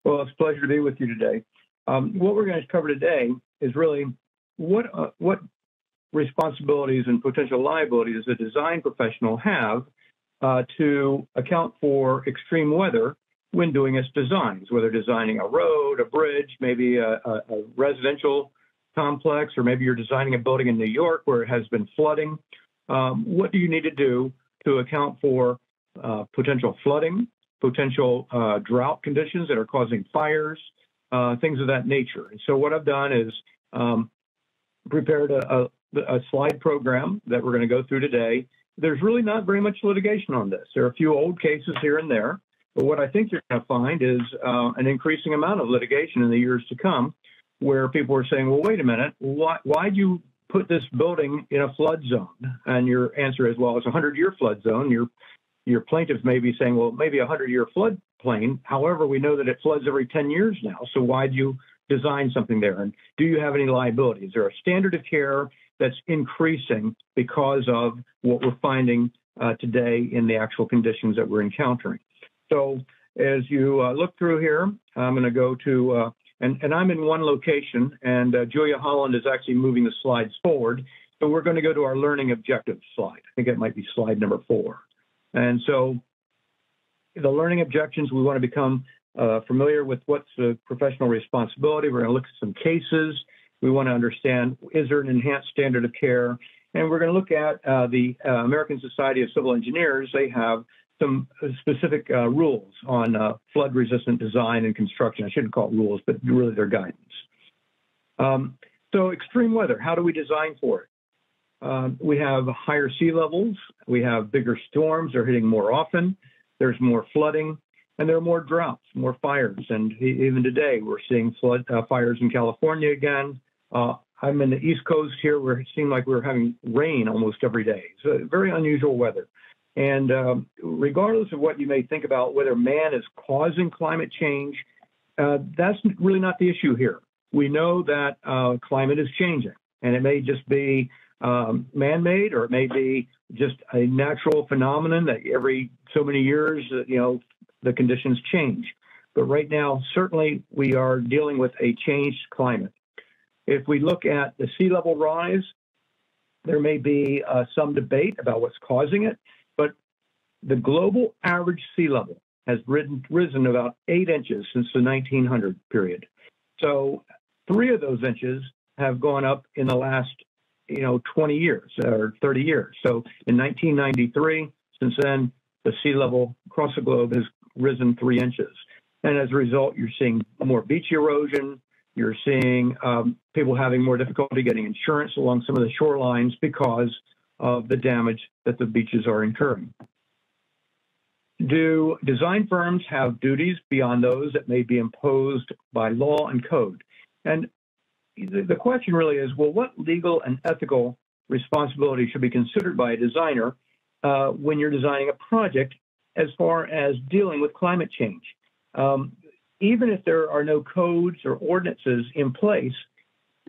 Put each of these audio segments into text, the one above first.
Well, it's a pleasure to be with you today. What we're going to cover today is really what responsibilities and potential liabilities a design professional have to account for extreme weather when doing its designs, whether designing a road, a bridge, maybe a residential complex, or maybe you're designing a building in New York where it has been flooding. What do you need to do to account for potential flooding, potential drought conditions that are causing fires, things of that nature? And so what I've done is prepared a slide program that we're going to go through today. There's really not very much litigation on this. There are a few old cases here and there, but what I think you're going to find is an increasing amount of litigation in the years to come, where people are saying, well, wait a minute, why'd you put this building in a flood zone? And your answer is, well, it's a 100-year flood zone. Your plaintiffs may be saying, well, maybe a 100-year floodplain. However, we know that it floods every 10 years now. So why'd you design something there? And do you have any liability? Is there a standard of care that's increasing because of what we're finding today in the actual conditions that we're encountering? So as you look through here, I'm going to go to, and I'm in one location, and Julia Holland is actually moving the slides forward. So we're going to go to our learning objectives slide. I think it might be slide number 4. And so the learning objectives, we want to become familiar with what's the professional responsibility. We're going to look at some cases. We want to understand, is there an enhanced standard of care? And we're going to look at the American Society of Civil Engineers. They have some specific rules on flood-resistant design and construction. I shouldn't call it rules, but really their guidance. So extreme weather, how do we design for it? We have higher sea levels. We have bigger storms. They're hitting more often. There's more flooding, and there are more droughts, more fires. And even today, we're seeing fires in California again. I'm in the East Coast here, where it seemed like we were having rain almost every day. So very unusual weather. And regardless of what you may think about whether man is causing climate change, that's really not the issue here. We know that climate is changing, and it may just be man-made, or it may be just a natural phenomenon that every so many years, the conditions change. But right now, certainly we are dealing with a changed climate. If we look at the sea level rise, there may be some debate about what's causing it, but the global average sea level has risen about 8 inches since the 1900 period. So 3 of those inches have gone up in the last 20 years or 30 years. So in 1993, since then, the sea level across the globe has risen 3 inches. And as a result, you're seeing more beach erosion. You're seeing people having more difficulty getting insurance along some of the shorelines because of the damage that the beaches are incurring. Do design firms have duties beyond those that may be imposed by law and code? And the question really is, well, what legal and ethical responsibility should be considered by a designer when you're designing a project as far as dealing with climate change? Even if there are no codes or ordinances in place,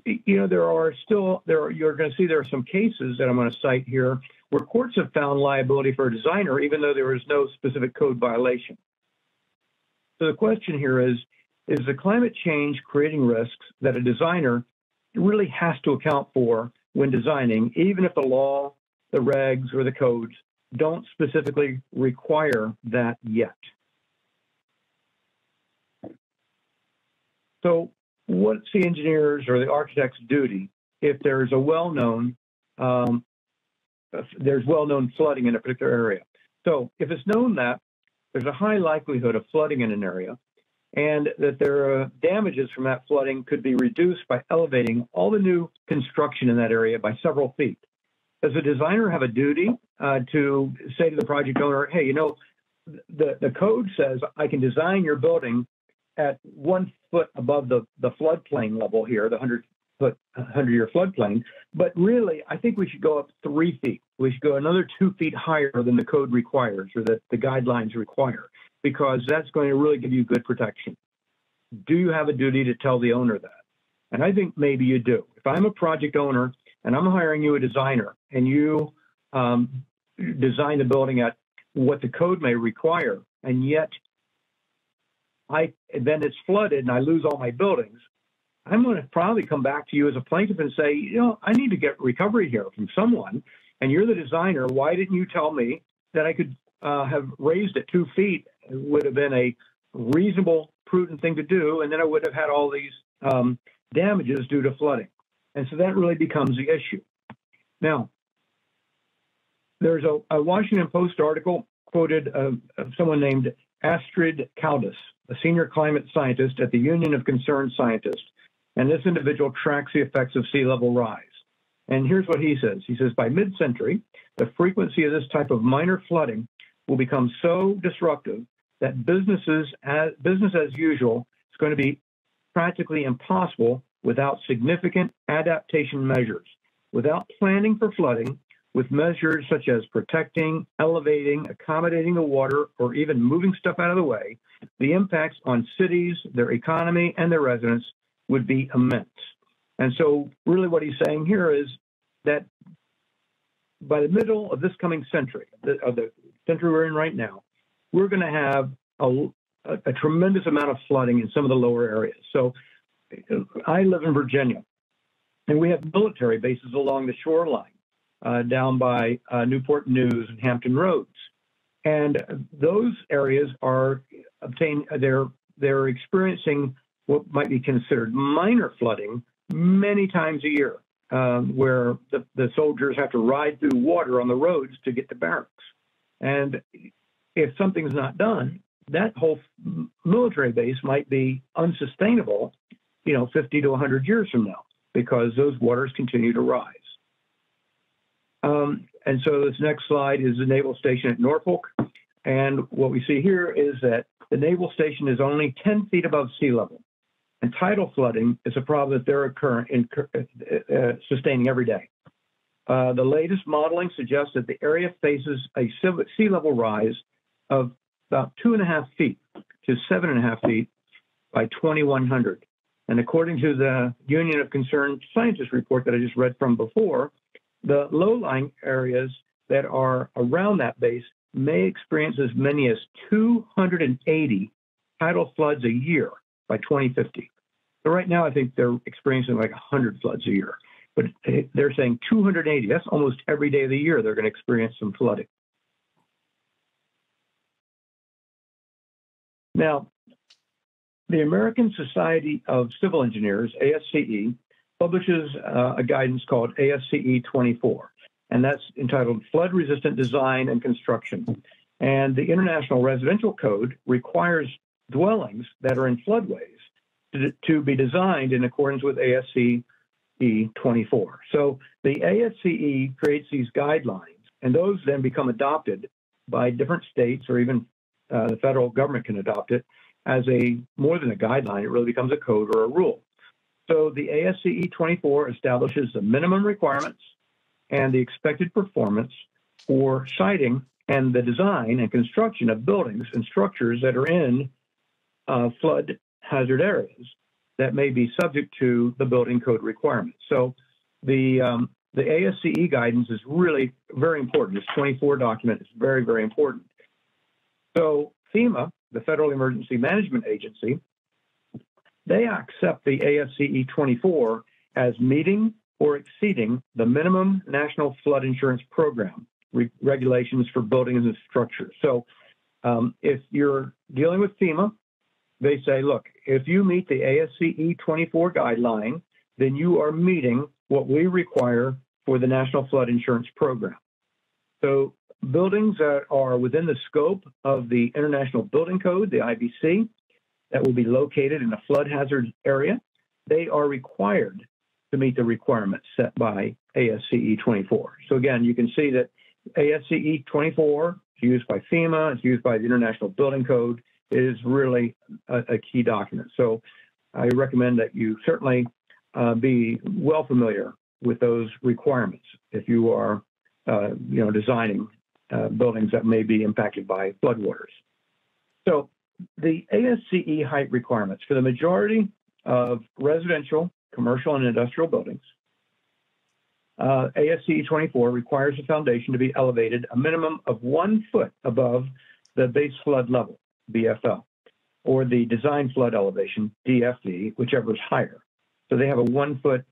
you're going to see there are some cases that I'm going to cite here where courts have found liability for a designer, even though there is no specific code violation. So the question here is the climate change creating risks that a designer really has to account for when designing, even if the law, the regs, or the codes don't specifically require that yet? So what's the engineer's or the architect's duty if there's a well-known flooding in a particular area? So if it's known that there's a high likelihood of flooding in an area, and that there are damages from that flooding could be reduced by elevating all the new construction in that area by several feet, does a designer have a duty to say to the project owner, hey, the code says I can design your building at 1 foot above the floodplain level here, the 100-year floodplain, but really, I think we should go up 3 feet. We should go another 2 feet higher than the code requires, or that the guidelines require, because that's going to really give you good protection. Do you have a duty to tell the owner that? And I think maybe you do. If I'm a project owner and I'm hiring you a designer, and you design the building at what the code may require, and yet then it's flooded and I lose all my buildings, I'm going to probably come back to you as a plaintiff and say, I need to get recovery here from someone, and you're the designer. Why didn't you tell me that I could have raised it 2 feet? It would have been a reasonable, prudent thing to do, and then I would have had all these damages due to flooding. And so that really becomes the issue. Now, there's a Washington Post article quoted someone named Astrid Caldas, a senior climate scientist at the Union of Concerned Scientists. And this individual tracks the effects of sea level rise. And here's what he says. He says, by mid-century, the frequency of this type of minor flooding will become so disruptive that business as usual is going to be practically impossible without significant adaptation measures. Without planning for flooding, with measures such as protecting, elevating, accommodating the water, or even moving stuff out of the way, the impacts on cities, their economy, and their residents would be immense. And so really what he's saying here is that by the middle of this coming century, of the century we're in right now, we're going to have a tremendous amount of flooding in some of the lower areas. So I live in Virginia, and we have military bases along the shoreline down by Newport News and Hampton Roads. And those areas are they're experiencing what might be considered minor flooding many times a year, where the soldiers have to ride through water on the roads to get to barracks. And if something's not done, that whole military base might be unsustainable, 50 to 100 years from now, because those waters continue to rise. And so this next slide is the naval station at Norfolk. And what we see here is that the naval station is only 10 feet above sea level. And tidal flooding is a problem that they're sustaining every day. The latest modeling suggests that the area faces a sea level rise of about 2.5 feet to 7.5 feet by 2100. And according to the Union of Concerned Scientists report that I just read from before, the low-lying areas that are around that base may experience as many as 280 tidal floods a year by 2050. So right now, I think they're experiencing like 100 floods a year, but they're saying 280. That's almost every day of the year they're going to experience some flooding. Now, the American Society of Civil Engineers, ASCE, publishes a guidance called ASCE 24, and that's entitled Flood-Resistant Design and Construction. And the International Residential Code requires dwellings that are in floodways to be designed in accordance with ASCE 24. So the ASCE creates these guidelines, and those then become adopted by different states, or even the federal government can adopt it as more than a guideline. It really becomes a code or a rule. So the ASCE 24 establishes the minimum requirements and the expected performance for siting and the design and construction of buildings and structures that are in flood hazard areas that may be subject to the building code requirements. So the ASCE guidance is really very important. This 24 document is very, very important. So FEMA, the Federal Emergency Management Agency, they accept the ASCE 24 as meeting or exceeding the minimum National Flood Insurance Program regulations for buildings and structures. So if you're dealing with FEMA, they say, look, if you meet the ASCE 24 guideline, then you are meeting what we require for the National Flood Insurance Program. So buildings that are within the scope of the International Building Code, the IBC, that will be located in a flood hazard area, they are required to meet the requirements set by ASCE 24. So again, you can see that ASCE 24 is used by FEMA, it's used by the International Building Code. It is really a key document. So I recommend that you certainly be well familiar with those requirements if you are designing buildings that may be impacted by floodwaters. So the ASCE height requirements for the majority of residential, commercial, and industrial buildings, ASCE 24 requires the foundation to be elevated a minimum of 1 foot above the base flood level, BFL. or the design flood elevation, DFE, whichever is higher. So they have a 1 foot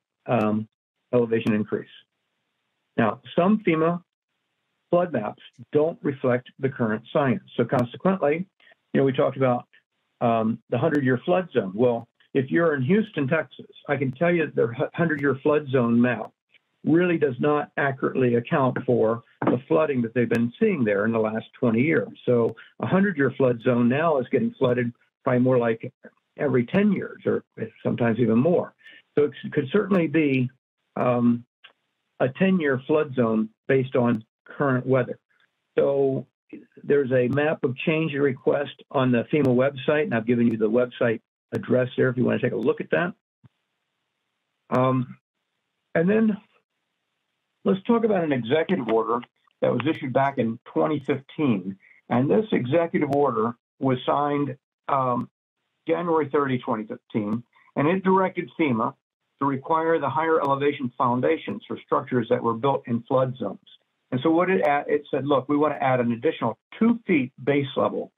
elevation increase. Now, some FEMA flood maps don't reflect the current science. So consequently, we talked about the 100-year flood zone. Well, if you're in Houston, Texas, I can tell you that the 100-year flood zone map really does not accurately account for the flooding that they've been seeing there in the last 20 years. So a 100-year flood zone now is getting flooded probably more like every 10 years or sometimes even more. So it could certainly be a 10-year flood zone based on current weather. So there's a map of change request on the FEMA website, and I've given you the website address there if you want to take a look at that. And then let's talk about an executive order that was issued back in 2015. And this executive order was signed January 30, 2015, and it directed FEMA to require the higher elevation foundations for structures that were built in flood zones. And so what it said, look, we want to add an additional 2 feet base level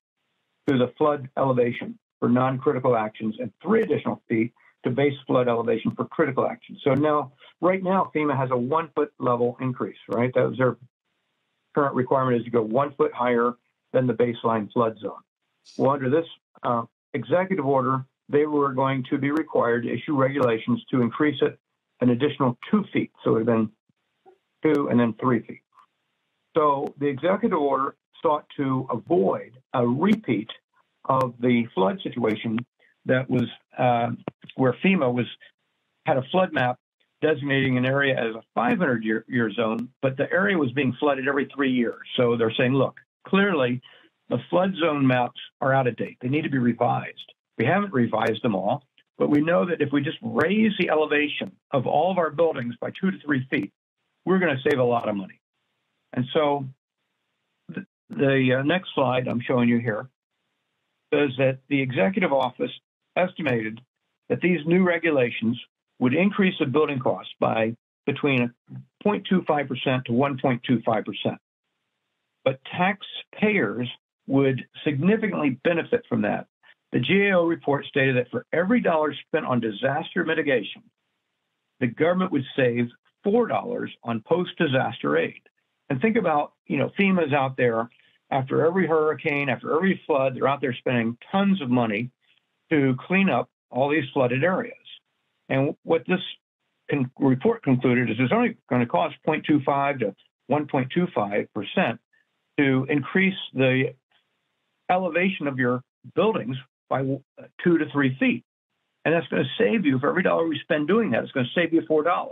to the flood elevation for non-critical actions and 3 additional feet to base flood elevation for critical actions. So now, right now, FEMA has a 1 foot level increase, right? That was their current requirement, is to go 1 foot higher than the baseline flood zone. Well, under this executive order, they were going to be required to issue regulations to increase it an additional 2 feet. So it would have been 2 and then 3 feet. So the executive order sought to avoid a repeat of the flood situation that was where FEMA had a flood map designating an area as a 500-year zone, but the area was being flooded every 3 years. So they're saying, look, clearly the flood zone maps are out of date. They need to be revised. We haven't revised them all, but we know that if we just raise the elevation of all of our buildings by 2 to 3 feet, we're going to save a lot of money. And so the next slide I'm showing you here says that the executive office estimated that these new regulations would increase the building costs by between 0.25% to 1.25%. But taxpayers would significantly benefit from that. The GAO report stated that for every dollar spent on disaster mitigation, the government would save $4 on post-disaster aid. And think about, FEMA's out there after every hurricane, after every flood, they're out there spending tons of money to clean up all these flooded areas. And what this report concluded is it's only going to cost 0.25 to 1.25% to increase the elevation of your buildings by 2 to 3 feet. And that's going to save you, for every dollar we spend doing that, it's going to save you $4.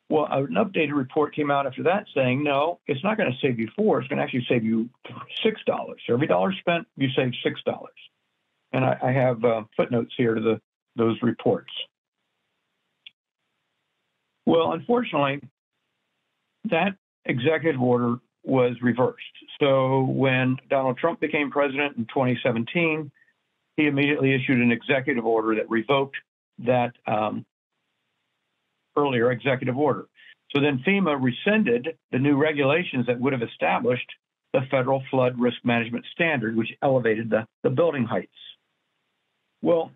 Well, an updated report came out after that saying, no, it's not going to save you $4, it's going to actually save you $6. So every dollar spent, you save $6. And I have footnotes here to those reports. Well, unfortunately, that executive order was reversed. So when Donald Trump became president in 2017, he immediately issued an executive order that revoked that earlier executive order. So then FEMA rescinded the new regulations that would have established the federal flood risk management standard, which elevated the building heights. Well,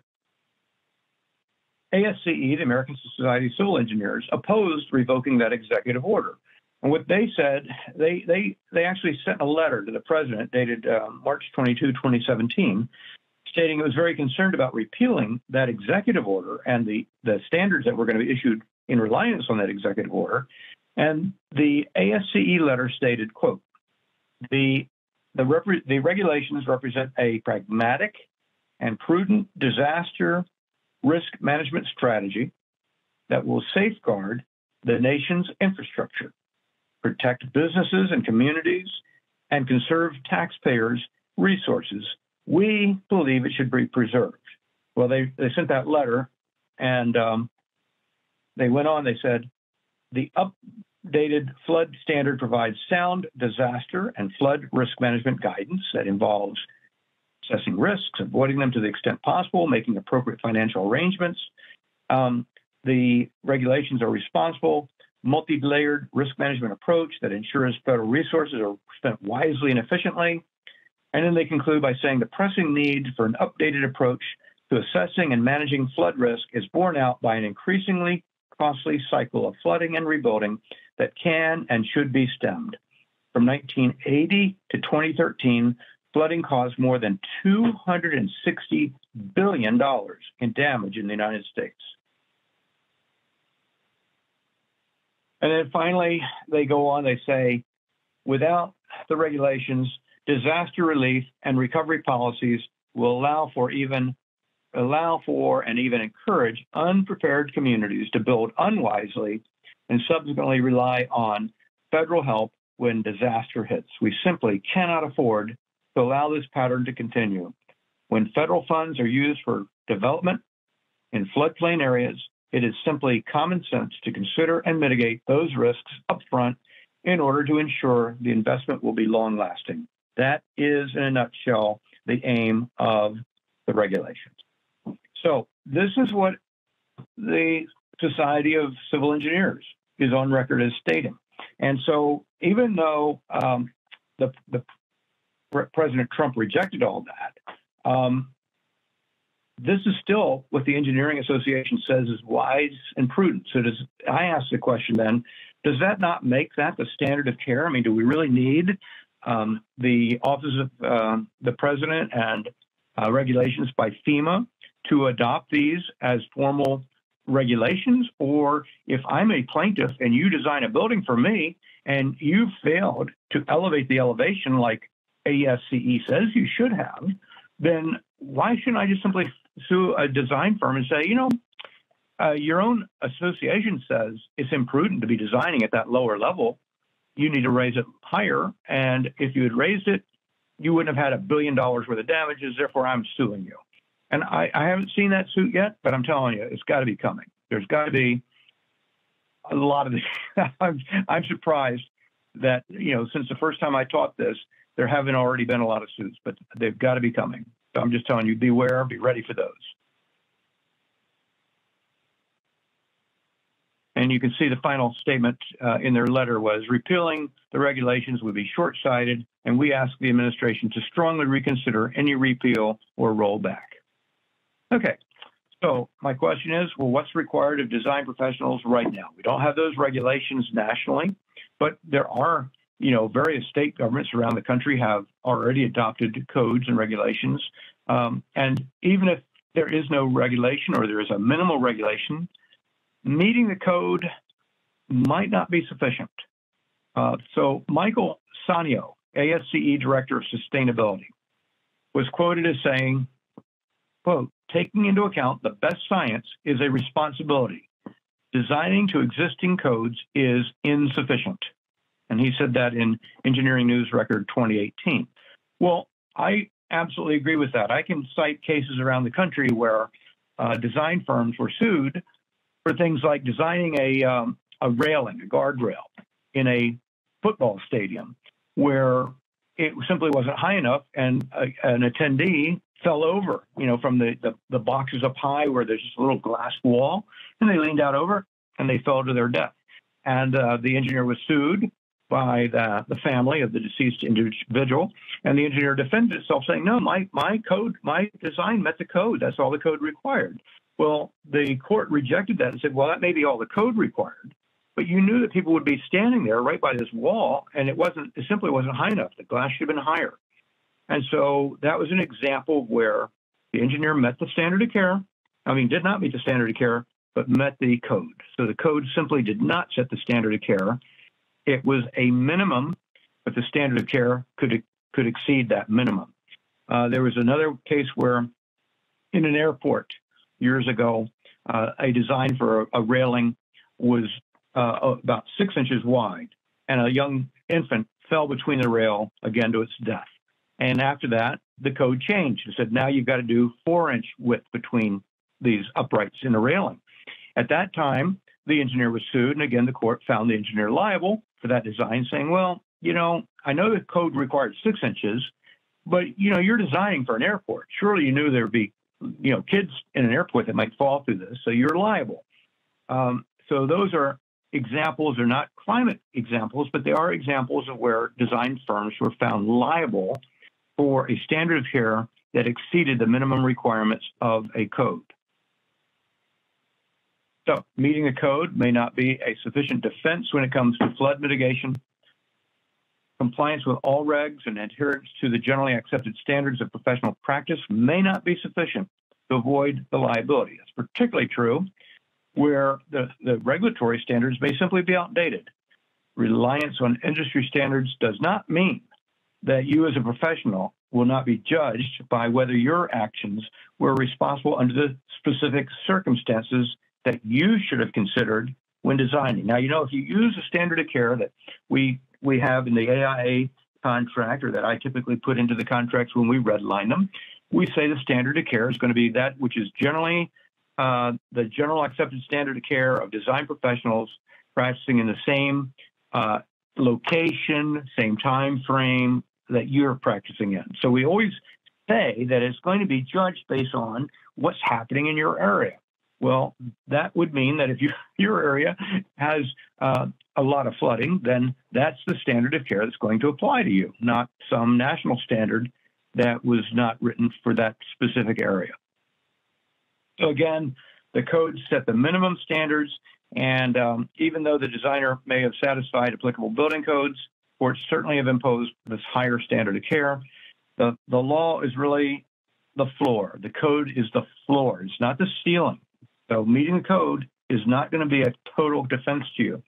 ASCE, the American Society of Civil Engineers, opposed revoking that executive order. And what they said, they actually sent a letter to the president dated March 22, 2017, stating it was very concerned about repealing that executive order and the standards that were going to be issued in reliance on that executive order. And the ASCE letter stated, quote, the regulations represent a pragmatic and prudent disaster risk management strategy that will safeguard the nation's infrastructure, protect businesses and communities, and conserve taxpayers' resources. We believe it should be preserved. Well, they sent that letter, and they went on, they said, the updated flood standard provides sound disaster and flood risk management guidance that involves assessing risks, avoiding them to the extent possible, making appropriate financial arrangements. The regulations are responsible, multi-layered risk management approach that ensures federal resources are spent wisely and efficiently. And then they conclude by saying the pressing need for an updated approach to assessing and managing flood risk is borne out by an increasingly costly cycle of flooding and rebuilding that can and should be stemmed. From 1980 to 2013, flooding caused more than $260 billion in damage in the United States. And then finally, they go on, they say, without the regulations, disaster relief and recovery policies will allow for and even encourage unprepared communities to build unwisely and subsequently rely on federal help when disaster hits. We simply cannot afford to allow this pattern to continue. When federal funds are used for development in floodplain areas, it is simply common sense to consider and mitigate those risks upfront in order to ensure the investment will be long-lasting. That is, in a nutshell, the aim of the regulations. So this is what the Society of Civil Engineers is on record as stating. And so even though President Trump rejected all that, this is still what the Engineering Association says is wise and prudent. So I ask the question then, does that not make that the standard of care? I mean, do we really need the Office of the President and regulations by FEMA to adopt these as formal regulations? Or if I'm a plaintiff and you design a building for me and you failed to elevate the elevation like ASCE says you should have, then why shouldn't I just simply sue a design firm and say, you know, your own association says it's imprudent to be designing at that lower level. You need to raise it higher. And if you had raised it, you wouldn't have had $1 billion worth of damages. Therefore, I'm suing you. And I haven't seen that suit yet, but I'm telling you, it's got to be coming. There's got to be a lot of this. I'm surprised that, you know, since the first time I taught this, there haven't already been a lot of suits, but they've got to be coming. So I'm just telling you, beware, be ready for those. And you can see the final statement in their letter was, repealing the regulations would be short-sighted, and we ask the administration to strongly reconsider any repeal or rollback. Okay, so my question is, well, what's required of design professionals right now? We don't have those regulations nationally, but there are, you know, various state governments around the country have already adopted codes and regulations. And even if there is no regulation or there is a minimal regulation, meeting the code might not be sufficient. So Michael Sanio, ASCE Director of Sustainability, was quoted as saying, quote, taking into account the best science is a responsibility. Designing to existing codes is insufficient. And he said that in Engineering News Record 2018. Well, I absolutely agree with that. I can cite cases around the country where design firms were sued for things like designing a railing, a guardrail in a football stadium where it simply wasn't high enough, and an attendee fell over, you know, from the boxes up high where there's just a little glass wall, and they leaned out over and they fell to their death. And the engineer was sued by the family of the deceased individual, and the engineer defended itself, saying, no, my design met the code. That's all the code required. Well, the court rejected that and said, well, that may be all the code required, but you knew that people would be standing there right by this wall, and it simply wasn't high enough. The glass should have been higher. And so that was an example where the engineer met the standard of care. I mean, did not meet the standard of care, but met the code. So the code simply did not set the standard of care. It was a minimum, but the standard of care could exceed that minimum. There was another case where in an airport years ago, a design for a railing was about 6 inches wide, and a young infant fell between the rail, again, to its death. And after that, the code changed. It said, now you've got to do 4-inch width between these uprights in the railing. At that time, the engineer was sued, and again, the court found the engineer liable for that design, saying, well, you know, I know the code required 6 inches, but, you know, you're designing for an airport. Surely you knew there'd be, you know, kids in an airport that might fall through this, so you're liable. So those are examples. They're not climate examples, but they are examples of where design firms were found liable for a standard of care that exceeded the minimum requirements of a code. So, meeting a code may not be a sufficient defense when it comes to flood mitigation. Compliance with all regs and adherence to the generally accepted standards of professional practice may not be sufficient to avoid the liability. It's particularly true where the regulatory standards may simply be outdated. Reliance on industry standards does not mean that you as a professional will not be judged by whether your actions were responsible under the specific circumstances that you should have considered when designing. Now, if you use a standard of care that we have in the AIA contract, or that I typically put into the contracts when we redline them, we say the standard of care is going to be that which is generally the general accepted standard of care of design professionals practicing in the same location, same time frame that you're practicing in. So we always say that it's going to be judged based on what's happening in your area. Well, that would mean that if your area has a lot of flooding, then that's the standard of care that's going to apply to you, not some national standard that was not written for that specific area. So again, the codes set the minimum standards, and even though the designer may have satisfied applicable building codes, courts certainly have imposed this higher standard of care. The law is really the floor. The code is the floor. It's not the ceiling. So meeting the code is not going to be a total defense to you.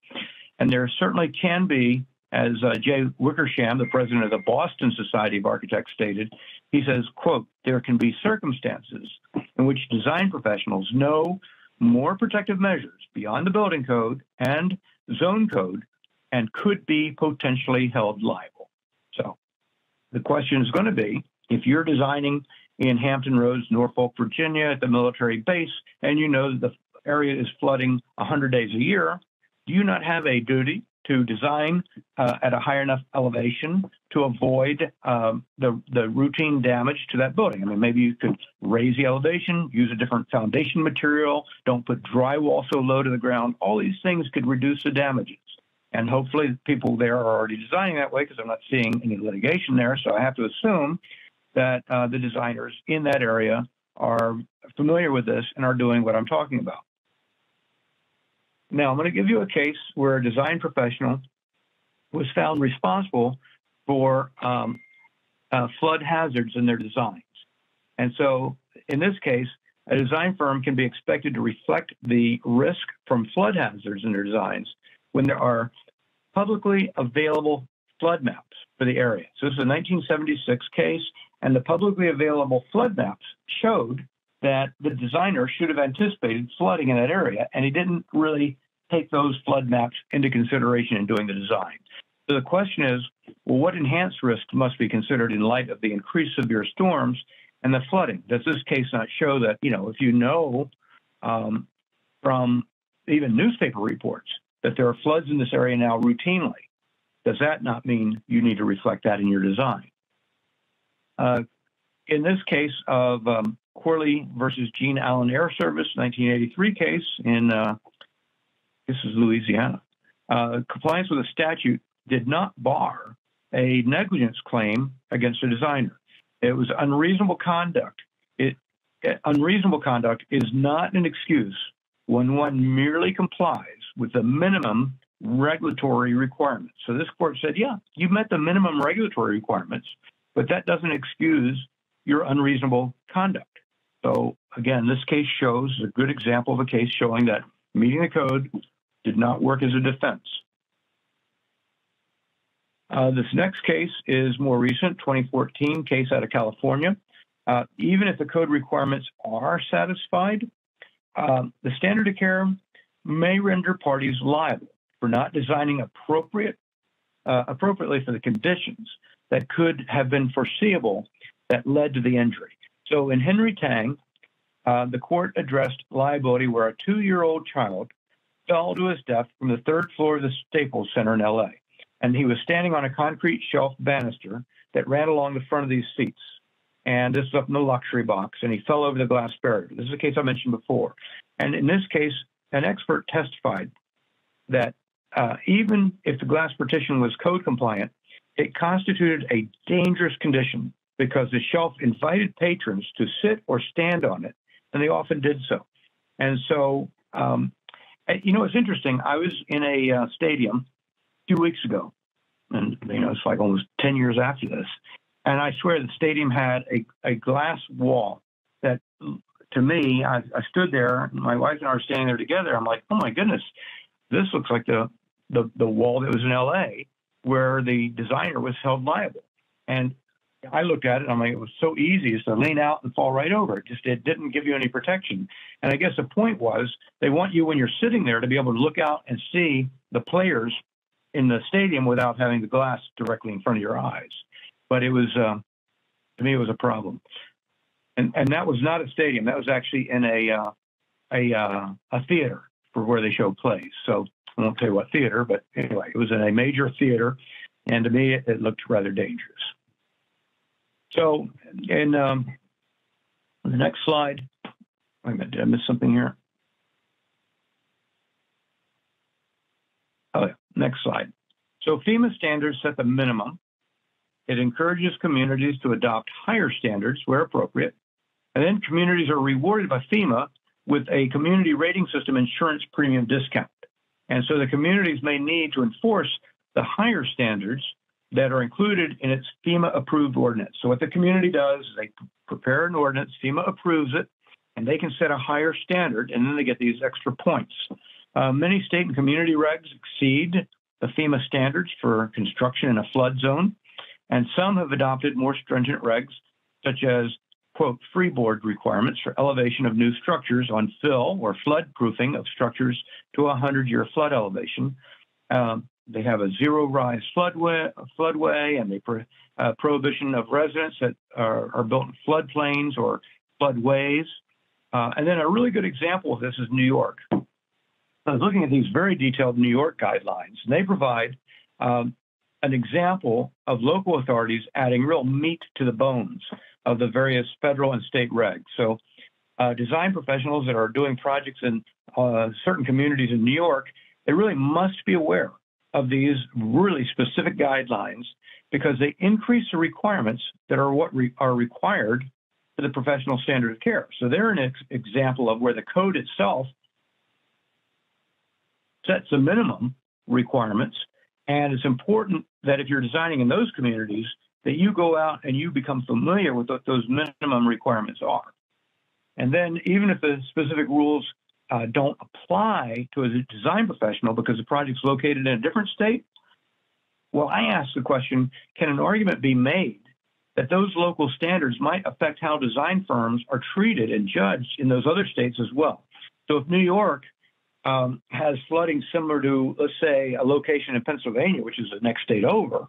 And there certainly can be, as Jay Wickersham, the president of the Boston Society of Architects, stated, he says, quote, "There can be circumstances in which design professionals know more protective measures beyond the building code and zone code and could be potentially held liable." So the question is going to be, if you're designing in Hampton Roads, Norfolk, Virginia, at the military base, and you know that the area is flooding 100 days a year, do you not have a duty to design at a high enough elevation to avoid the routine damage to that building? I mean, maybe you could raise the elevation, use a different foundation material, don't put drywall so low to the ground. All these things could reduce the damages. And hopefully people there are already designing that way, because I'm not seeing any litigation there. So I have to assume that the designers in that area are familiar with this and are doing what I'm talking about. Now, I'm going to give you a case where a design professional was found responsible for flood hazards in their designs. And so in this case, a design firm can be expected to reflect the risk from flood hazards in their designs when there are publicly available flood maps for the area. So this is a 1976 case, and the publicly available flood maps showed that the designer should have anticipated flooding in that area, and he didn't really take those flood maps into consideration in doing the design. So the question is, well, what enhanced risk must be considered in light of the increased severe storms and the flooding? Does this case not show that, if you know from even newspaper reports that there are floods in this area now routinely, does that not mean you need to reflect that in your design? In this case of Corley versus Gene Allen Air Service, 1983 case in, this is Louisiana, compliance with a statute did not bar a negligence claim against a designer. It was unreasonable conduct. Unreasonable conduct is not an excuse when one merely complies with the minimum regulatory requirements. So this court said, yeah, you met the minimum regulatory requirements, but that doesn't excuse your unreasonable conduct. So again, this case shows a good example of a case showing that meeting the code did not work as a defense. This next case is more recent, 2014 case out of California. Even if the code requirements are satisfied, the standard of care may render parties liable for not designing appropriately for the conditions that could have been foreseeable that led to the injury. So in Henry Tang, the court addressed liability where a 2-year-old child fell to his death from the 3rd floor of the Staples Center in LA. And he was standing on a concrete shelf banister that ran along the front of these seats. And this is up in the luxury box, and he fell over the glass barrier. This is a case I mentioned before. And in this case, an expert testified that even if the glass partition was code compliant, it constituted a dangerous condition because the shelf invited patrons to sit or stand on it, and they often did so. And so, it's interesting. I was in a stadium 2 weeks ago, and it's like almost 10 years after this, and I swear the stadium had a glass wall that, to me, I stood there, my wife and I were standing there together. I'm like, oh my goodness, this looks like the wall that was in LA where the designer was held liable. And I looked at it, I'm like, it was so easy just to lean out and fall right over. It didn't give you any protection. And I guess the point was they want you, when you're sitting there, to be able to look out and see the players in the stadium without having the glass directly in front of your eyes. But it was, to me, it was a problem. And that was not a stadium. That was actually in a theater for where they show plays. So I won't tell you what theater, but anyway, it was in a major theater. And to me, it looked rather dangerous. So in the next slide, wait a minute, did I miss something here? Oh, yeah, next slide. So FEMA standards set the minimum. It encourages communities to adopt higher standards where appropriate. And then communities are rewarded by FEMA with a community rating system insurance premium discount. And so the communities may need to enforce the higher standards that are included in its FEMA-approved ordinance. So what the community does is they prepare an ordinance, FEMA approves it, and they can set a higher standard, and then they get these extra points. Many state and community regs exceed the FEMA standards for construction in a flood zone, and some have adopted more stringent regs, such as, quote, freeboard requirements for elevation of new structures on fill or flood proofing of structures to a 100-year flood elevation. They have a zero-rise floodway, and the prohibition of residents that are built in floodplains or floodways. And then a really good example of this is New York. I was looking at these very detailed New York guidelines, and they provide an example of local authorities adding real meat to the bones of the various federal and state regs. So design professionals that are doing projects in certain communities in New York, they really must be aware of these really specific guidelines because they increase the requirements that are what are required for the professional standard of care. So they're an example of where the code itself sets the minimum requirements. And it's important that if you're designing in those communities, that you go out and you become familiar with what those minimum requirements are. And then even if the specific rules don't apply to a design professional because the project's located in a different state, well, I ask the question, can an argument be made that those local standards might affect how design firms are treated and judged in those other states as well? So if New York has flooding similar to, let's say, a location in Pennsylvania, which is the next state over,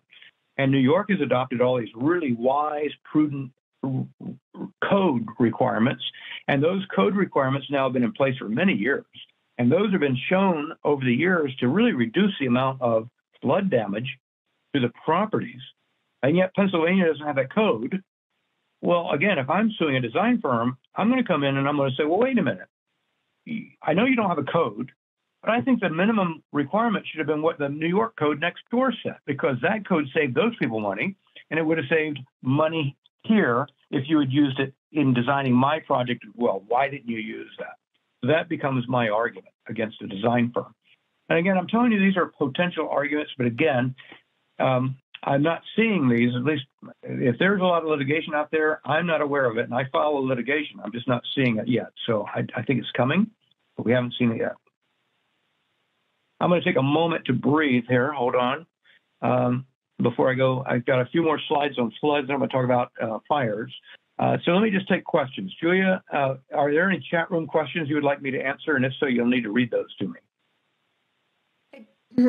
and New York has adopted all these really wise, prudent code requirements, and those code requirements now have been in place for many years, and those have been shown over the years to really reduce the amount of flood damage to the properties, and yet Pennsylvania doesn't have that code. Well, again, if I'm suing a design firm, I'm going to come in and I'm going to say, well, wait a minute. I know you don't have a code, but I think the minimum requirement should have been what the New York code next door said, because that code saved those people money, and it would have saved money here if you had used it in designing my project as well. Why didn't you use that? So that becomes my argument against a design firm. And again, I'm telling you, these are potential arguments, but again, I'm not seeing these, at least if there's a lot of litigation out there, I'm not aware of it, and I follow litigation. I'm just not seeing it yet. So I think it's coming, but we haven't seen it yet. I'm going to take a moment to breathe here. Hold on. Before I go, I've got a few more slides on floods, and I'm going to talk about fires. So let me just take questions. Julia, are there any chat room questions you would like me to answer? And if so, you'll need to read those to me.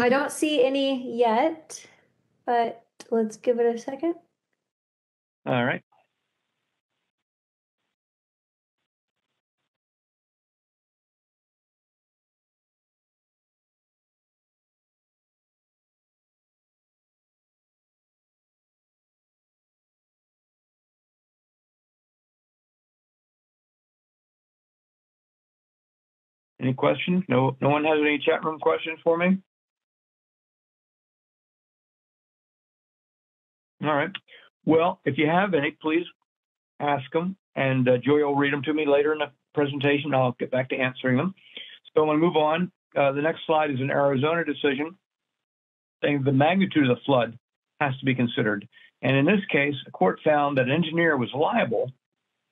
I don't see any yet, but let's give it a second. All right. Any questions? No one has any chat room questions for me? All right. Well, if you have any, please ask them, and Joy will read them to me later in the presentation. I'll get back to answering them. So I'm going to move on. The next slide is an Arizona decision saying the magnitude of the flood has to be considered. And in this case, the court found that an engineer was liable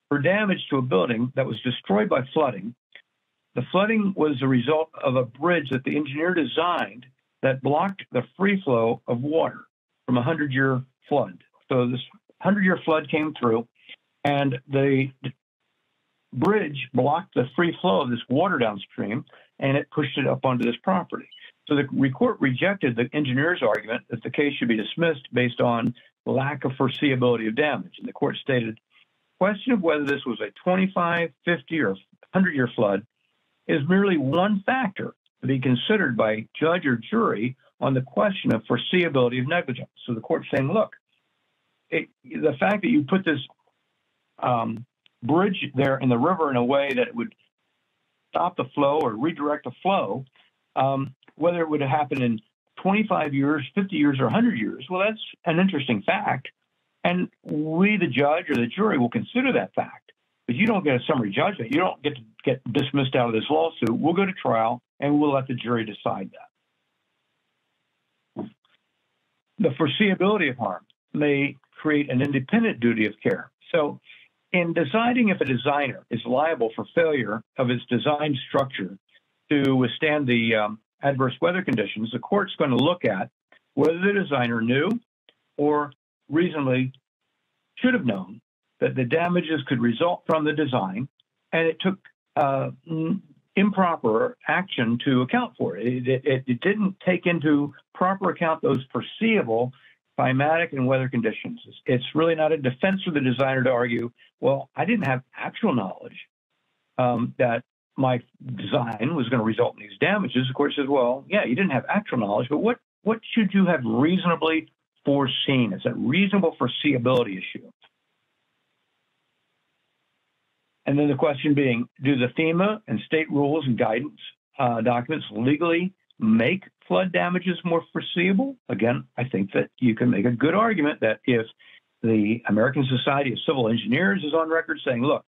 for damage to a building that was destroyed by flooding. The flooding was the result of a bridge that the engineer designed that blocked the free flow of water from a 100-year flood. So this 100-year flood came through, and the bridge blocked the free flow of this water downstream, and it pushed it up onto this property. So the court rejected the engineer's argument that the case should be dismissed based on lack of foreseeability of damage. And the court stated, question of whether this was a 25, 50, or 100-year flood is merely one factor to be considered by judge or jury on the question of foreseeability of negligence. So the court's saying, look, the fact that you put this bridge there in the river in a way that it would stop the flow or redirect the flow, whether it would have happened in 25 years, 50 years, or 100 years, well, that's an interesting fact. And we, the judge or the jury, will consider that fact. But you don't get a summary judgment. You don't get to get dismissed out of this lawsuit. We'll go to trial, and we'll let the jury decide that. The foreseeability of harm may create an independent duty of care. So in deciding if a designer is liable for failure of its design structure to withstand the adverse weather conditions, the court's going to look at whether the designer knew or reasonably should have known that the damages could result from the design, and it took improper action to account for it. It didn't take into proper account those foreseeable climatic and weather conditions. It's really not a defense for the designer to argue, well, I didn't have actual knowledge that my design was going to result in these damages. The court says, well, yeah, you didn't have actual knowledge, but what should you have reasonably foreseen? It's a reasonable foreseeability issue. And then the question being, do the FEMA and state rules and guidance documents legally make flood damages more foreseeable? Again, I think that you can make a good argument that if the American Society of Civil Engineers is on record saying, look,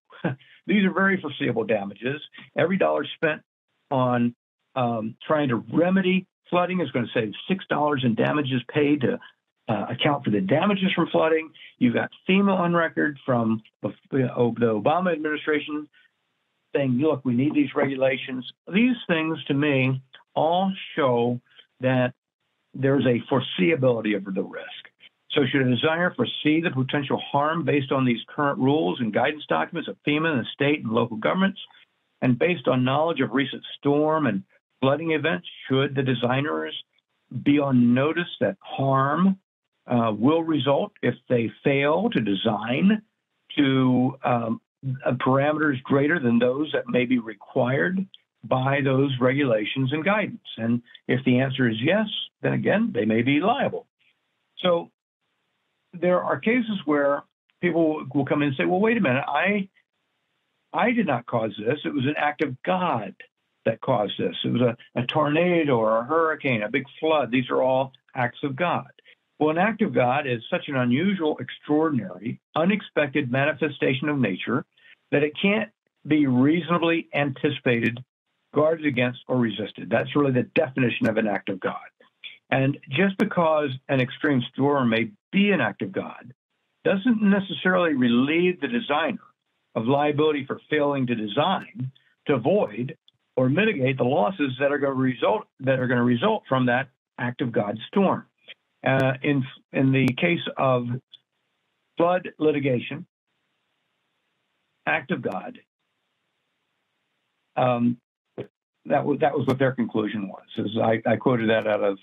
these are very foreseeable damages. Every dollar spent on trying to remedy flooding is going to save $6 in damages paid to account for the damages from flooding. You've got FEMA on record from the Obama administration saying, look, we need these regulations. These things, to me, all show that there's a foreseeability of the risk. So should a designer foresee the potential harm based on these current rules and guidance documents of FEMA and the state and local governments? And based on knowledge of recent storm and flooding events, should the designers be on notice that harm will result if they fail to design to parameters greater than those that may be required by those regulations and guidance? And if the answer is yes, then again, they may be liable. So there are cases where people will come in and say, well, wait a minute, I did not cause this. It was an act of God that caused this. It was a tornado or a hurricane, a big flood. These are all acts of God. Well, an act of God is such an unusual, extraordinary, unexpected manifestation of nature that it can't be reasonably anticipated, guarded against, or resisted. That's really the definition of an act of God. And just because an extreme storm may be an act of God doesn't necessarily relieve the designer of liability for failing to design to avoid or mitigate the losses that are going to result from that act of God storm. In the case of flood litigation, act of God, that was what their conclusion was. As I quoted that out of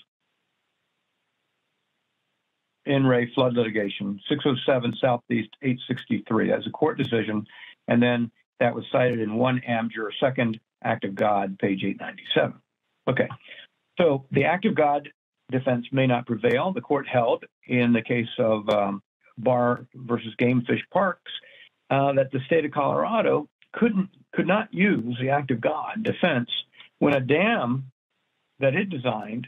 In Re Flood Litigation, 607 Southeast 863. That's a court decision. And then that was cited in 1 Amjur, second act of God, page 897. Okay, so the act of God defense may not prevail. The court held in the case of Barr versus Gamefish Parks that the state of Colorado could not use the act of God defense when a dam that it designed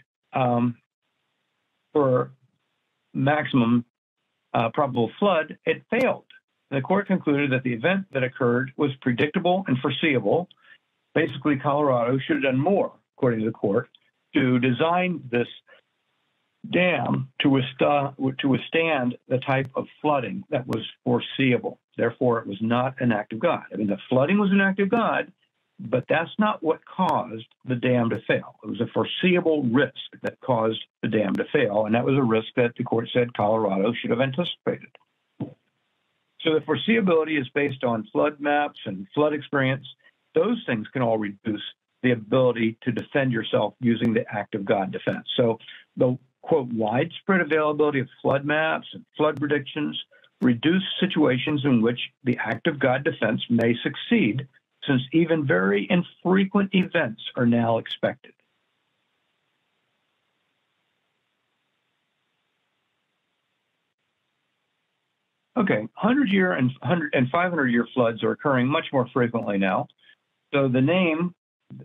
for maximum probable flood, it failed. The court concluded that the event that occurred was predictable and foreseeable. Basically, Colorado should have done more, according to the court, to design this dam to withstand the type of flooding that was foreseeable. Therefore, it was not an act of God. I mean, the flooding was an act of God, but that's not what caused the dam to fail. It was a foreseeable risk that caused the dam to fail, and that was a risk that the court said Colorado should have anticipated. So the foreseeability is based on flood maps and flood experience. Those things can all reduce the ability to defend yourself using the act of God defense. So the, quote, widespread availability of flood maps and flood predictions reduce situations in which the act of God defense may succeed, since even very infrequent events are now expected. Okay, 100-year and 500-year floods are occurring much more frequently now. So the name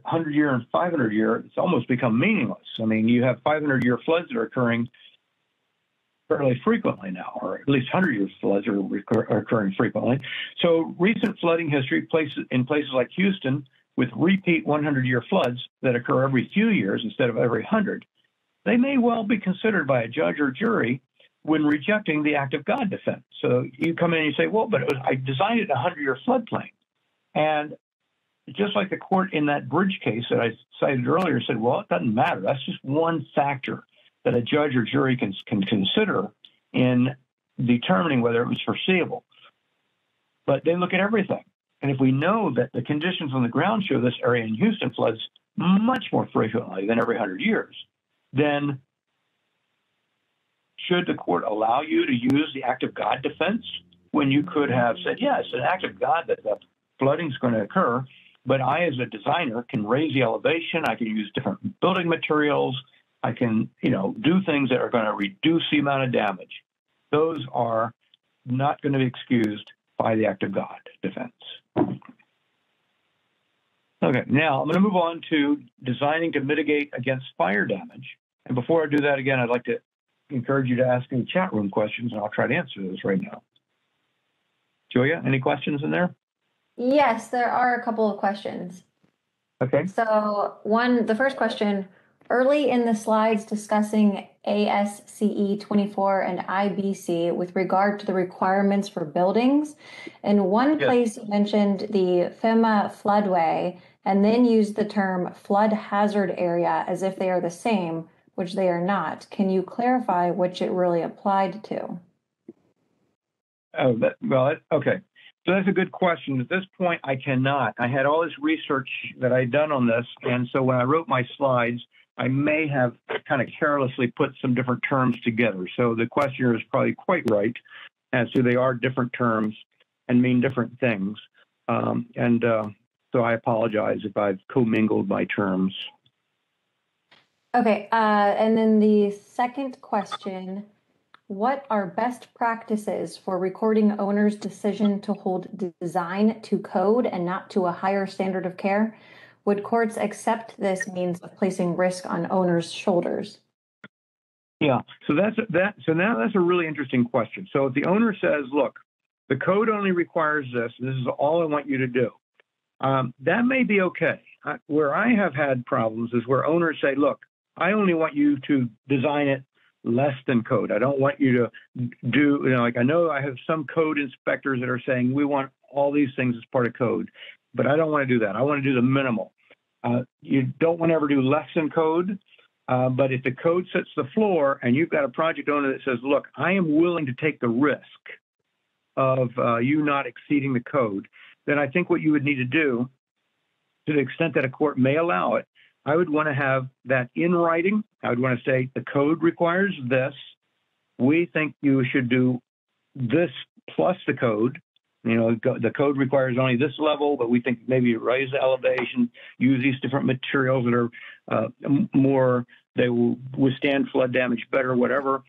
100-year and 500-year, it's almost become meaningless. I mean, you have 500-year floods that are occurring fairly frequently now, or at least 100-year floods are occurring frequently. So recent flooding history in places like Houston with repeat 100-year floods that occur every few years instead of every 100, they may well be considered by a judge or jury when rejecting the act of God defense. So you come in and you say, well, but I designed it in a 100-year floodplain. And just like the court in that bridge case that I cited earlier said, well, it doesn't matter. That's just one factor that a judge or jury can consider in determining whether it was foreseeable. But they look at everything. And if we know that the conditions on the ground show this area in Houston floods much more frequently than every 100 years, then should the court allow you to use the act of God defense when you could have said, yeah, it's an act of God that the flooding is going to occur, but I, as a designer, can raise the elevation. I can use different building materials. I can, do things that are going to reduce the amount of damage. Those are not going to be excused by the act of God defense. Okay, now I'm going to move on to designing to mitigate against fire damage. And before I do that again, I'd like to encourage you to ask any chat room questions, and I'll try to answer those right now. Julia, any questions in there? Yes, there are a couple of questions. Okay. So the first question, early in the slides discussing ASCE 24 and IBC with regard to the requirements for buildings, in one place you mentioned the FEMA floodway and then used the term flood hazard area as if they are the same, which they are not. Can you clarify which it really applied to? Okay. So that's a good question. At this point, I cannot. I had all this research that I'd done on this, and so when I wrote my slides, I may have kind of carelessly put some different terms together. So the questioner is probably quite right as to they are different terms and mean different things. So I apologize if I've commingled my terms. Okay, and then the second question, what are best practices for recording owner's decision to hold design to code and not to a higher standard of care? Would courts accept this means of placing risk on owner's shoulders? Yeah, so now that's a really interesting question. So if the owner says, look, the code only requires this is all I want you to do, that may be okay. Where I have had problems is where owners say, look, I only want you to design it less than code. I don't want you to do, I know I have some code inspectors that are saying we want all these things as part of code, but I don't want to do that. I want to do the minimal. You don't want to ever do less than code, but if the code sets the floor and you've got a project owner that says, look, I am willing to take the risk of you not exceeding the code, then I think what you would need to do, to the extent that a court may allow it, I would want to have that in writing. I would want to say the code requires this. We think you should do this plus the code. The code requires only this level, but we think maybe raise the elevation, use these different materials that are they will withstand flood damage better, whatever.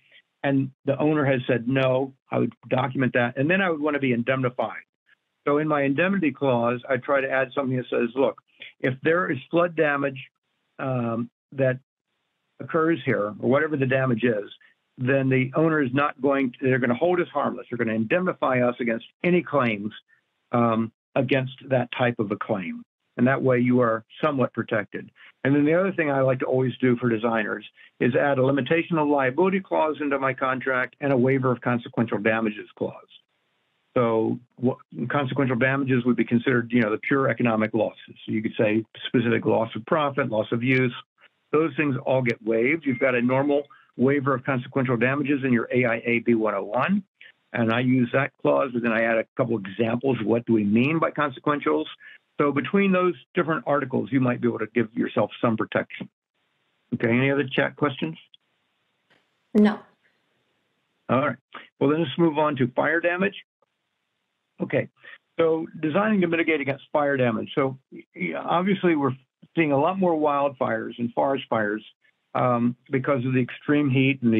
And the owner has said no. I would document that. And then I would want to be indemnified. So in my indemnity clause, I try to add something that says, look, if there is flood damage that occurs here, or whatever the damage is, then the owner is not going to, they're going to hold us harmless. They're going to indemnify us against any claims against that type of a claim. And that way you are somewhat protected. And then the other thing I like to always do for designers is add a limitation of liability clause into my contract and a waiver of consequential damages clause. So consequential damages would be considered, the pure economic losses. So you could say specific loss of profit, loss of use. Those things all get waived. You've got a normal waiver of consequential damages in your AIA B101. And I use that clause, and then I add a couple examples of what do we mean by consequentials. So between those different articles, you might be able to give yourself some protection. Okay, any other chat questions? No. All right. Well, then let's move on to fire damage. Okay, so designing to mitigate against fire damage. So obviously we're seeing a lot more wildfires and forest fires because of the extreme heat, and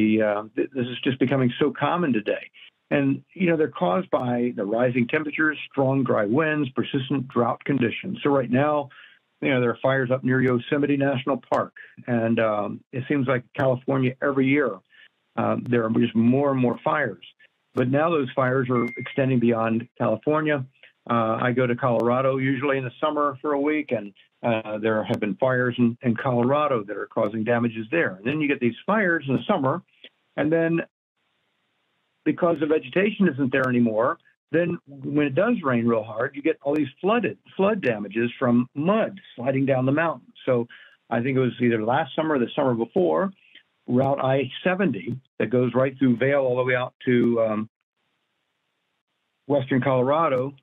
this is just becoming so common today. And, they're caused by the rising temperatures, strong dry winds, persistent drought conditions. So right now, there are fires up near Yosemite National Park. And it seems like California every year, there are just more and more fires. But now those fires are extending beyond California. I go to Colorado usually in the summer for a week, and there have been fires in Colorado that are causing damages there. And then you get these fires in the summer, and then because the vegetation isn't there anymore, then when it does rain real hard, you get all these flood damages from mud sliding down the mountain. So I think it was either last summer or the summer before, Route I-70 that goes right through Vail all the way out to western Colorado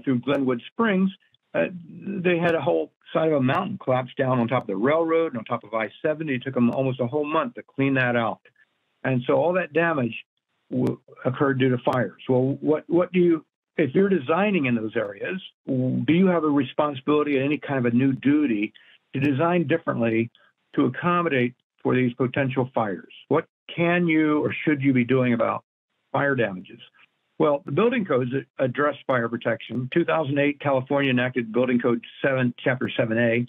through Glenwood Springs. They had a whole side of a mountain collapse down on top of the railroad and on top of I-70. It took them almost a whole month to clean that out. And so all that damage occurred due to fires. Well, what do you, if you're designing in those areas, do you have a responsibility, any kind of a new duty to design differently to accommodate for these potential fires? What can you or should you be doing about fire damages? Well, the building codes address fire protection. 2008, California enacted Building Code 7, Chapter 7A,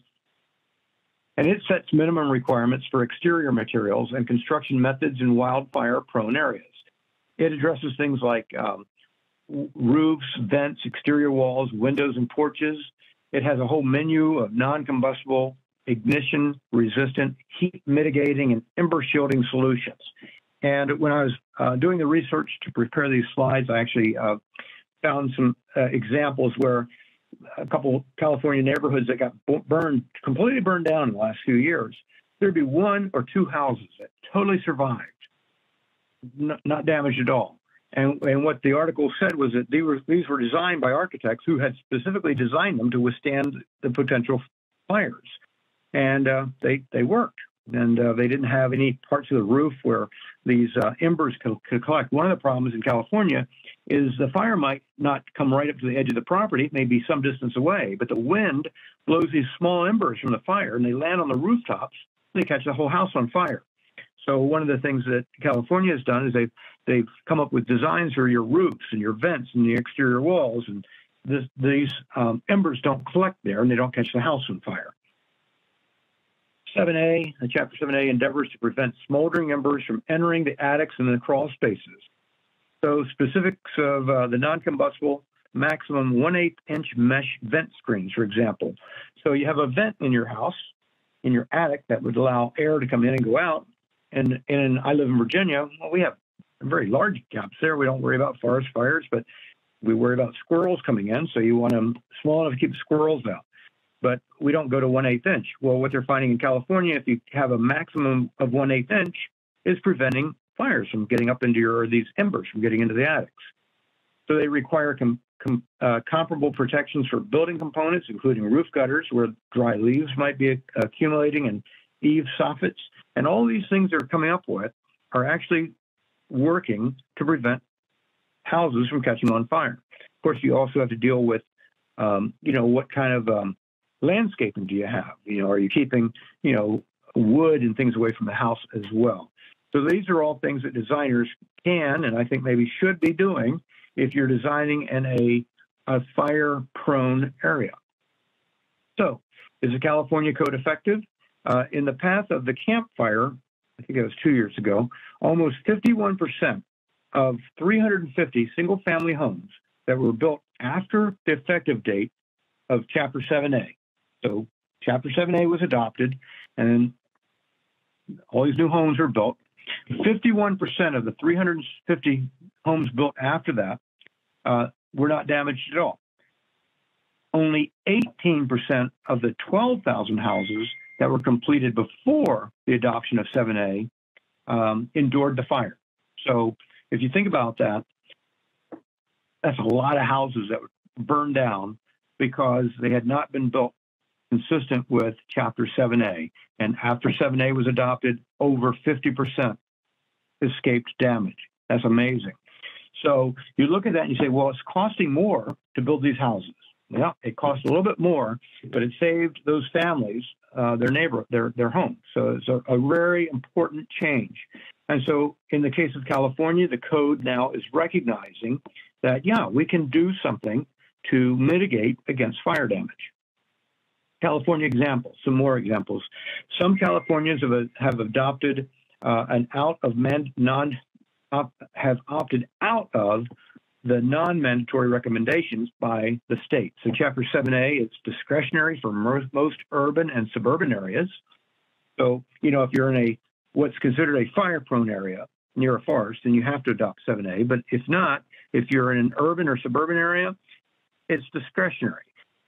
and it sets minimum requirements for exterior materials and construction methods in wildfire-prone areas. It addresses things like roofs, vents, exterior walls, windows, and porches. It has a whole menu of non-combustible, ignition-resistant, heat-mitigating, and ember-shielding solutions. And when I was doing the research to prepare these slides, I actually found some examples where a couple California neighborhoods that got completely burned down in the last few years. There'd be one or two houses that totally survived, not damaged at all. And what the article said was that these were designed by architects who had specifically designed them to withstand the potential fires. And they worked. And they didn't have any parts of the roof where these embers could collect. One of the problems in California is the fire might not come right up to the edge of the property, it may be some distance away, but the wind blows these small embers from the fire and they land on the rooftops and they catch the whole house on fire. So one of the things that California has done is they've come up with designs for your roofs and your vents and the exterior walls, and these embers don't collect there and they don't catch the house on fire. 7A, Chapter 7A endeavors to prevent smoldering embers from entering the attics and the crawl spaces. So specifics of the non-combustible maximum 1/8 inch mesh vent screens, for example. So you have a vent in your house, in your attic, that would allow air to come in and go out. And I live in Virginia. Well, we have very large gaps there. We don't worry about forest fires, but we worry about squirrels coming in. So you want them small enough to keep the squirrels out. But we don't go to 1/8 inch. Well, what they're finding in California, if you have a maximum of 1/8 inch, is preventing fires from getting up into these embers from getting into the attics. So they require comparable protections for building components, including roof gutters where dry leaves might be accumulating, and eave soffits. And all these things they're coming up with are actually working to prevent houses from catching on fire. Of course, you also have to deal with, what kind of landscaping do you have? Are you keeping, wood and things away from the house as well? So these are all things that designers can, and I think maybe should be doing if you're designing in a fire-prone area. So is the California Code effective? In the path of the campfire, I think it was 2 years ago, almost 51% of 350 single-family homes that were built after the effective date of Chapter 7A. So Chapter 7A was adopted, and then all these new homes were built. 51% of the 350 homes built after that were not damaged at all. Only 18% of the 12,000 houses that were completed before the adoption of 7A endured the fire. So if you think about that, that's a lot of houses that were burned down because they had not been built consistent with Chapter 7A. And after 7A was adopted, over 50% escaped damage. That's amazing. So you look at that and you say, well, it's costing more to build these houses. Yeah, it cost a little bit more, but it saved those families their home. So it's a very important change. And so in the case of California, the code now is recognizing that, yeah, we can do something to mitigate against fire damage. California examples, some more examples. Some Californians have adopted have opted out of the non-mandatory recommendations by the state. So Chapter 7A, it's discretionary for most urban and suburban areas. So, if you're in what's considered a fire-prone area near a forest, then you have to adopt 7A. But if not, if you're in an urban or suburban area, it's discretionary.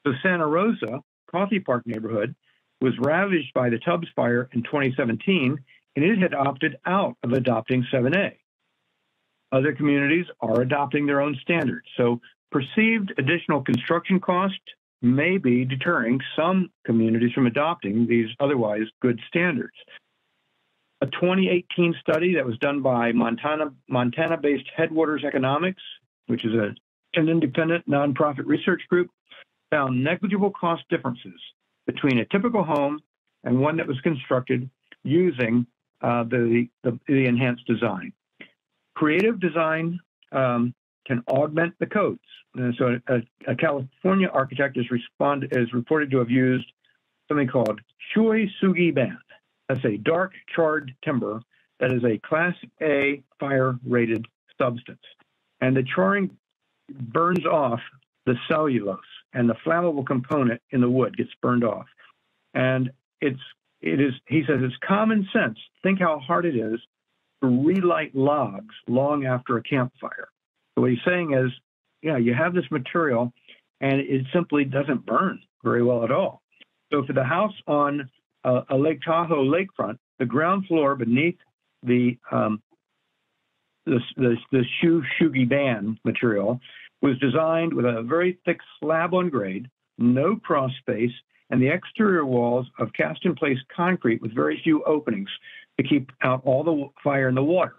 So Santa Rosa, Coffee Park neighborhood, was ravaged by the Tubbs fire in 2017, and it had opted out of adopting 7A. Other communities are adopting their own standards. So perceived additional construction cost may be deterring some communities from adopting these otherwise good standards. A 2018 study that was done by Montana-based Headwaters Economics, which is an independent nonprofit research group, found negligible cost differences between a typical home and one that was constructed using the enhanced design. Creative design can augment the codes. And so a California architect is reported to have used something called Shui Sugi Ban. That's a dark charred timber that is a Class A fire-rated substance. And the charring burns off the cellulose, and the flammable component in the wood gets burned off. And he says it's common sense. Think how hard it is to relight logs long after a campfire. So what he's saying is, yeah, you have this material and it simply doesn't burn very well at all. So for the house on a Lake Tahoe lakefront, the ground floor beneath the Shugi Ban material was designed with a very thick slab on grade, no cross space, and the exterior walls of cast-in-place concrete with very few openings to keep out all the fire and the water.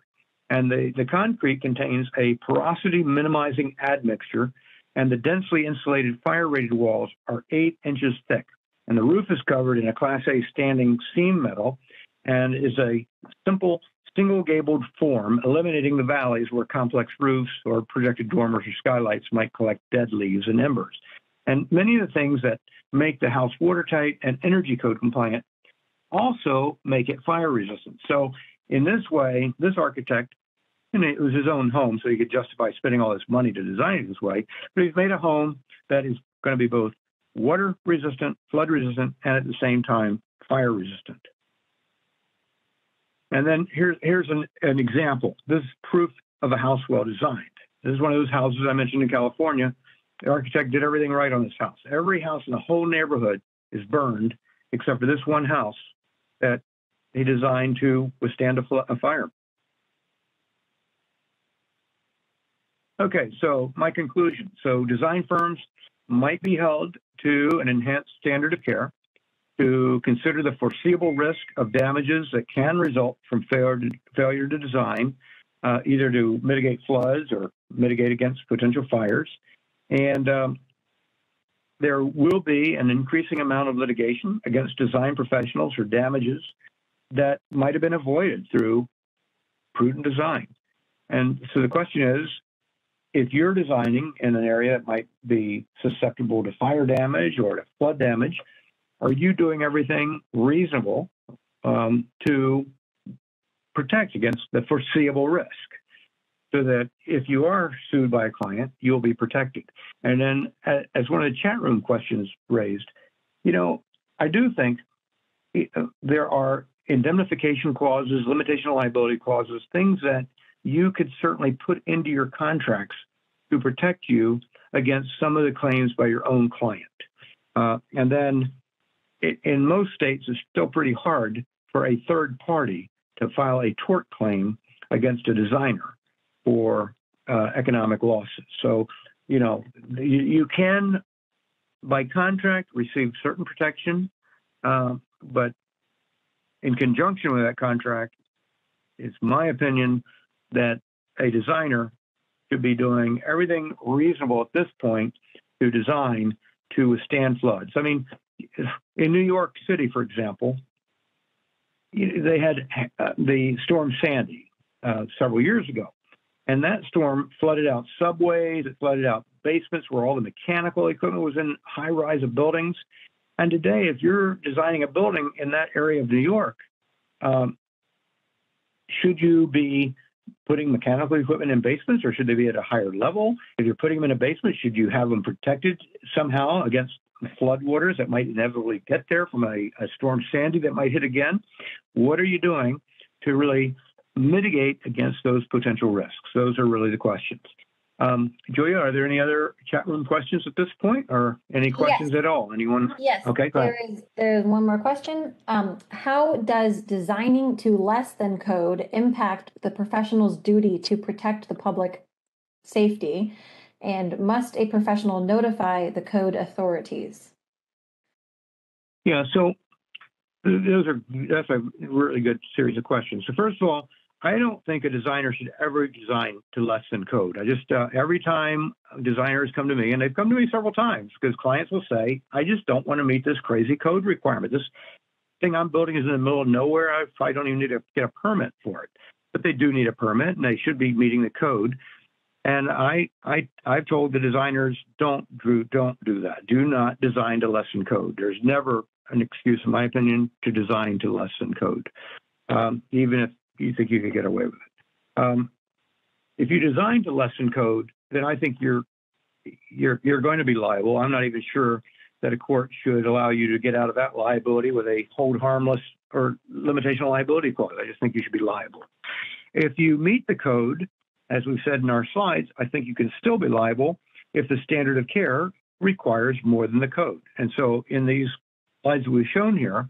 And the concrete contains a porosity-minimizing admixture, and the densely insulated fire-rated walls are 8 inches thick. And the roof is covered in a Class A standing seam metal and is a simple single-gabled form, eliminating the valleys where complex roofs or projected dormers or skylights might collect dead leaves and embers. And many of the things that make the house watertight and energy code compliant also make it fire resistant. So in this way, this architect, and it was his own home, so he could justify spending all this money to design it this way, but he's made a home that is going to be both water resistant, flood resistant, and at the same time, fire resistant. And then here's an example. This is proof of a house well designed. This is one of those houses I mentioned in California. The architect did everything right on this house. Every house in the whole neighborhood is burned except for this one house that he designed to withstand a fire. Okay, so my conclusion. So design firms might be held to an enhanced standard of care to consider the foreseeable risk of damages that can result from failure to design, either to mitigate floods or mitigate against potential fires. And there will be an increasing amount of litigation against design professionals for damages that might have been avoided through prudent design. And so the question is, if you're designing in an area that might be susceptible to fire damage or to flood damage, are you doing everything reasonable to protect against the foreseeable risk, so that if you are sued by a client, you'll be protected. And then, as one of the chat room questions raised, I do think there are indemnification clauses, limitation of liability clauses, things that you could certainly put into your contracts to protect you against some of the claims by your own client. And then in most states, it's still pretty hard for a third party to file a tort claim against a designer for economic losses. So, you can, by contract, receive certain protection, but in conjunction with that contract, it's my opinion that a designer should be doing everything reasonable at this point to design to withstand floods. I mean, in New York City, for example, they had the storm Sandy several years ago. And that storm flooded out subways, it flooded out basements where all the mechanical equipment was in high-rise of buildings. And today, if you're designing a building in that area of New York, should you be putting mechanical equipment in basements, or should they be at a higher level? If you're putting them in a basement, should you have them protected somehow against floodwaters that might inevitably get there from a storm Sandy that might hit again? What are you doing to really mitigate against those potential risks? Those are really the questions. Julia, are there any other chat room questions at this point, or any questions at all? Anyone? Yes. Okay, go ahead. There's one more question. How does designing to less than code impact the professional's duty to protect the public safety? And must a professional notify the code authorities? Yeah, so that's a really good series of questions. So first of all, I don't think a designer should ever design to less than code. I just, every time designers come to me, and they've come to me several times, because clients will say, I just don't want to meet this crazy code requirement. This thing I'm building is in the middle of nowhere. I don't even need to get a permit for it. But they do need a permit, and they should be meeting the code. And I've told the designers, don't do that. Do not design to less than code. There's never an excuse, in my opinion, to design to less than code, even if you think you could get away with it. If you design to less than code, then I think you're going to be liable. I'm not even sure that a court should allow you to get out of that liability with a hold harmless or limitation of liability clause. I just think you should be liable. If you meet the code, as we've said in our slides, I think you can still be liable if the standard of care requires more than the code. And so in these slides that we've shown here,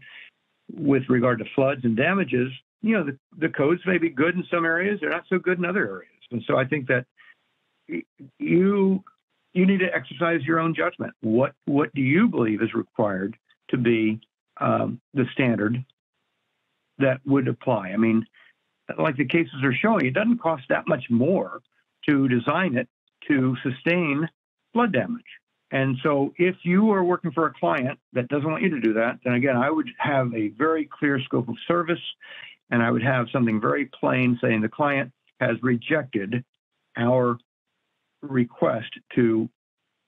with regard to floods and damages, the codes may be good in some areas, they're not so good in other areas. And so I think that you need to exercise your own judgment. What do you believe is required to be the standard that would apply? I mean, like the cases are showing, it doesn't cost that much more to design it to sustain flood damage. And so if you are working for a client that doesn't want you to do that, then again, I would have a very clear scope of service, and I would have something very plain saying the client has rejected our request to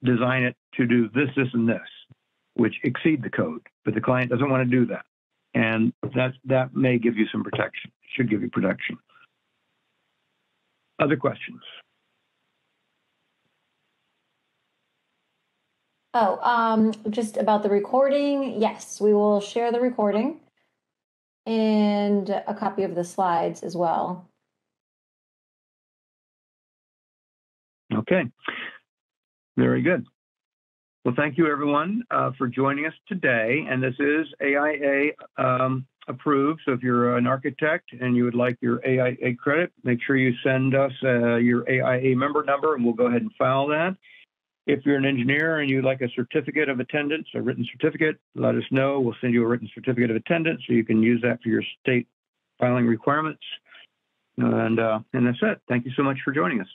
design it to do this, this, and this, which exceed the code, but the client doesn't want to do that. And that may give you some protection, should give you protection. Other questions? Just about the recording. Yes, we will share the recording and a copy of the slides as well. Okay, very good. Well, thank you everyone for joining us today. And this is AIA approved. So if you're an architect and you would like your AIA credit, make sure you send us your AIA member number and we'll go ahead and file that. If you're an engineer and you'd like a certificate of attendance, a written certificate, let us know. We'll send you a written certificate of attendance so you can use that for your state filing requirements. And that's it. Thank you so much for joining us.